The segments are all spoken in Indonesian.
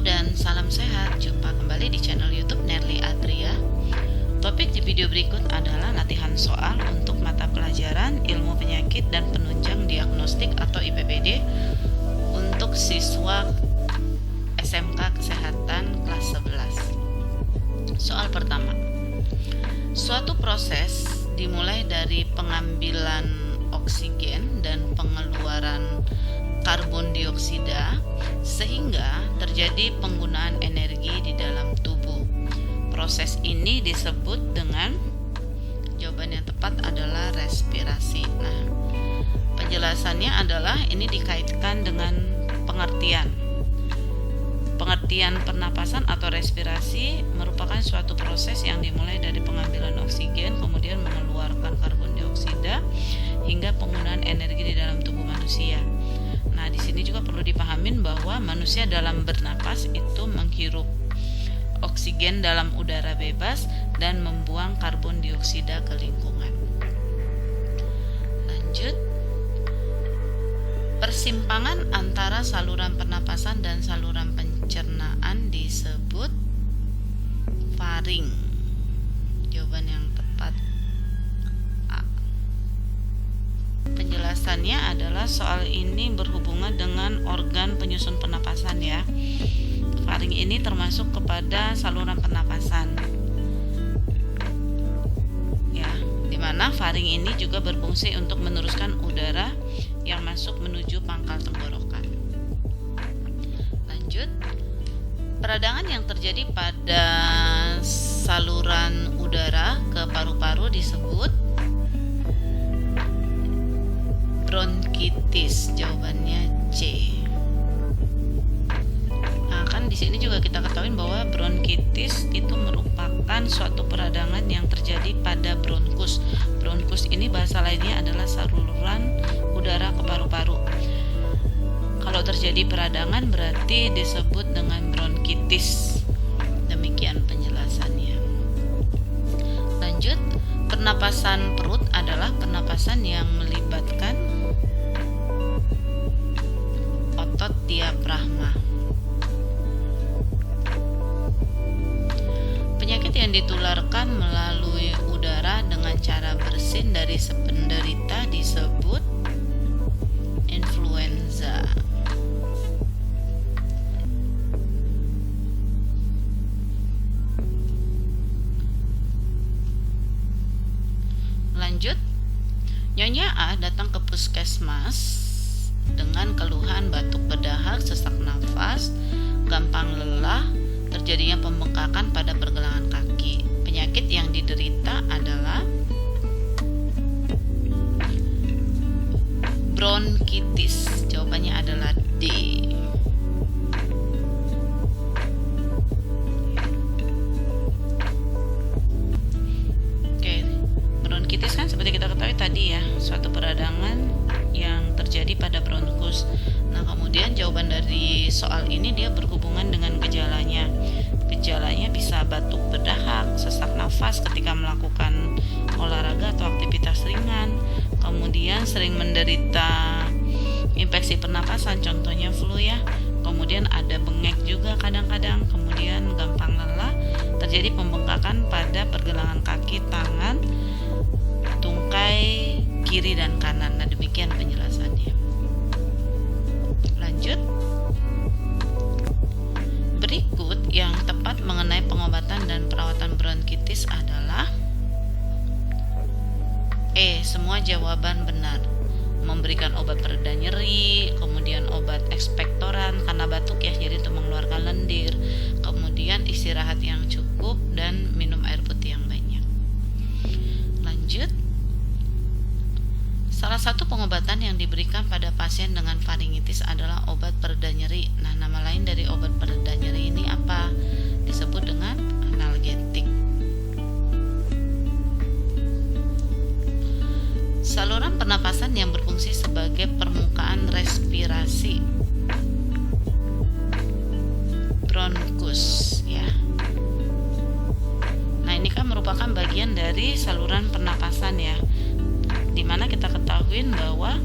dan salam sehat. Jumpa kembali di channel YouTube Nerly Adria. Topik di video berikut adalah latihan soal untuk mata pelajaran Ilmu Penyakit dan Penunjang Diagnostik atau IPPD untuk siswa SMK Kesehatan kelas 11. Soal pertama. Suatu proses dimulai dari pengambilan oksigen dan pengeluaran karbon dioksida sehingga terjadi penggunaan energi di dalam tubuh. Proses ini disebut dengan, jawaban yang tepat adalah respirasi. Nah, penjelasannya adalah ini dikaitkan dengan pengertian pernapasan atau respirasi merupakan suatu proses yang dimulai dari pengambilan oksigen kemudian mengeluarkan karbon dioksida hingga penggunaan energi di dalam tubuh manusia. Nah, di sini juga perlu dipahamin bahwa manusia dalam bernapas itu menghirup oksigen dalam udara bebas dan membuang karbon dioksida ke lingkungan. Lanjut. Persimpangan antara saluran pernapasan dan saluran pencernaan disebut faring. Jawaban yang tepat A. Penjelasannya adalah soal ini berhubungan dengan organ penyusun pernapasan ya. Faring ini termasuk kepada saluran pernapasan. Ya, di mana faring ini juga berfungsi untuk meneruskan udara yang masuk menuju pangkal tenggorokan. Lanjut. Peradangan yang terjadi pada saluran udara ke paru-paru disebut bronkitis. Jawabannya C. Nah, kan di sini juga kita ketahui bahwa bronkitis itu merupakan suatu peradangan yang terjadi pada bronkus. Bronkus ini bahasa lainnya adalah saluran udara ke paru-paru. Kalau terjadi peradangan berarti disebut dengan bronkitis. Demikian penjelasannya. Lanjut, pernapasan perut adalah pernapasan yang melibatkan otot diafragma. Penyakit yang ditularkan melalui udara dengan cara bersin dari penderita disebut influenza. Lanjut, Nyonya A datang ke puskesmas dengan keluhan batuk berdahak, sesak nafas, gampang lelah, terjadinya pembengkakan pada pergelangan kaki. Penyakit yang diderita adalah bronkitis. Jawabannya adalah D. Oke, bronkitis kan seperti kita ketahui tadi ya, suatu peradangan yang terjadi pada bronkus. Nah, kemudian jawaban dari soal ini dia berhubungan dengan gejalanya. Gejalanya bisa batuk berdahak, sesak nafas ketika melakukan olahraga atau aktivitas ringan, kemudian sering menderita infeksi pernapasan, contohnya flu ya. Kemudian ada bengek juga kadang-kadang, kemudian gampang lelah, terjadi pembengkakan pada pergelangan kaki, tangan, tungkai kiri dan kanan. Nah, demikian penjelasannya. Lanjut. Berikut yang tepat mengenai pengobatan dan perawatan bronkitis adalah E. Semua jawaban benar. Memberikan obat pereda nyeri, kemudian obat ekspektoran karena batuk ya, jadi untuk mengeluarkan lendir, kemudian istirahat yang cukup dan minum air putih yang banyak. Lanjut. Salah satu pengobatan yang diberikan pada pasien dengan faringitis adalah obat pereda nyeri. Nah, nama lain dari obat pereda nyeri ini apa? Disebut dengan analgetik. Saluran pernapasan yang berfungsi sebagai permukaan respirasi. Bronkus ya. Nah, ini kan merupakan bagian dari saluran pernapasan ya, di mana kita ketahui bahwa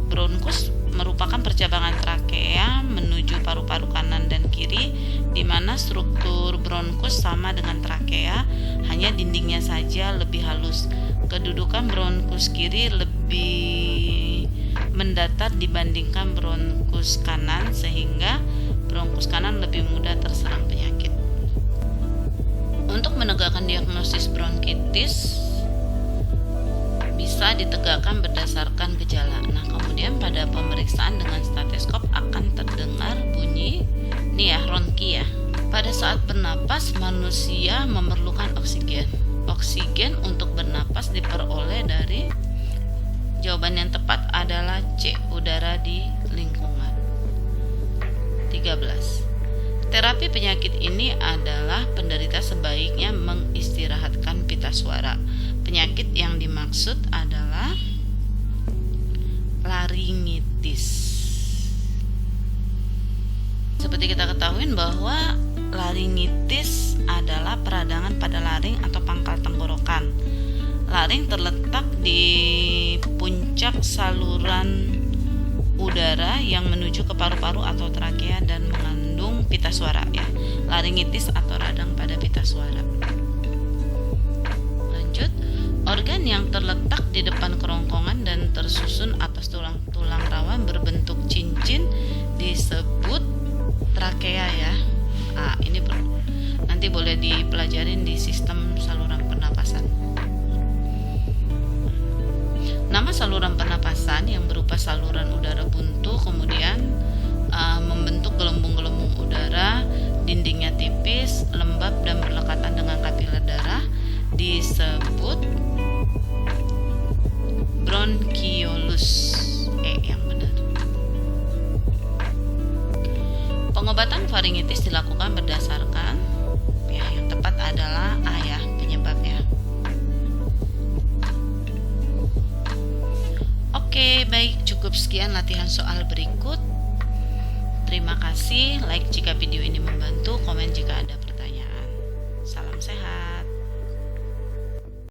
bronkus merupakan percabangan trakea menuju paru-paru kanan dan kiri di mana struktur bronkus sama dengan trakea, hanya dindingnya saja lebih halus. Kedudukan bronkus kiri lebih mendatar dibandingkan bronkus kanan, sehingga bronkus kanan lebih mudah terserang penyakit. Untuk menegakkan diagnosis bronkitis bisa ditegakkan berdasarkan gejala. Nah, kemudian pada pemeriksaan dengan stetoskop akan terdengar bunyi nih ya, ronki ya. Pada saat bernapas, manusia memerlukan oksigen. Oksigen untuk bernapas diperoleh dari, jawaban yang tepat adalah C, udara di lingkungan. 13. Terapi penyakit ini adalah penderita sebaiknya mengistirahatkan pita suara. Penyakit yang dimaksud adalah laringitis. Seperti kita ketahui bahwa laringitis adalah peradangan pada laring atau pangkal tenggorokan. Laring terletak di puncak saluran udara yang menuju ke paru-paru atau trakea dan mengandung pita suara ya. Laringitis atau radang pada pita suara. Lanjut, organ yang terletak di depan kerongkongan dan tersusun atas tulang-tulang rawan berbentuk cincin disebut trakea ya. Ini nanti boleh dipelajarin di sistem saluran pernapasan. Nama saluran pernapasan yang berupa saluran udara buntu kemudian membentuk gelembung-gelembung udara, dindingnya tipis, lembab dan berlekatan dengan kapiler darah disebut bronkiolus. Yang benar. Pengobatan faringitis dilakukan berdasarkan yang tepat adalah A ya, penyebabnya. Oke, baik, cukup sekian latihan soal berikut. Terima kasih, like jika video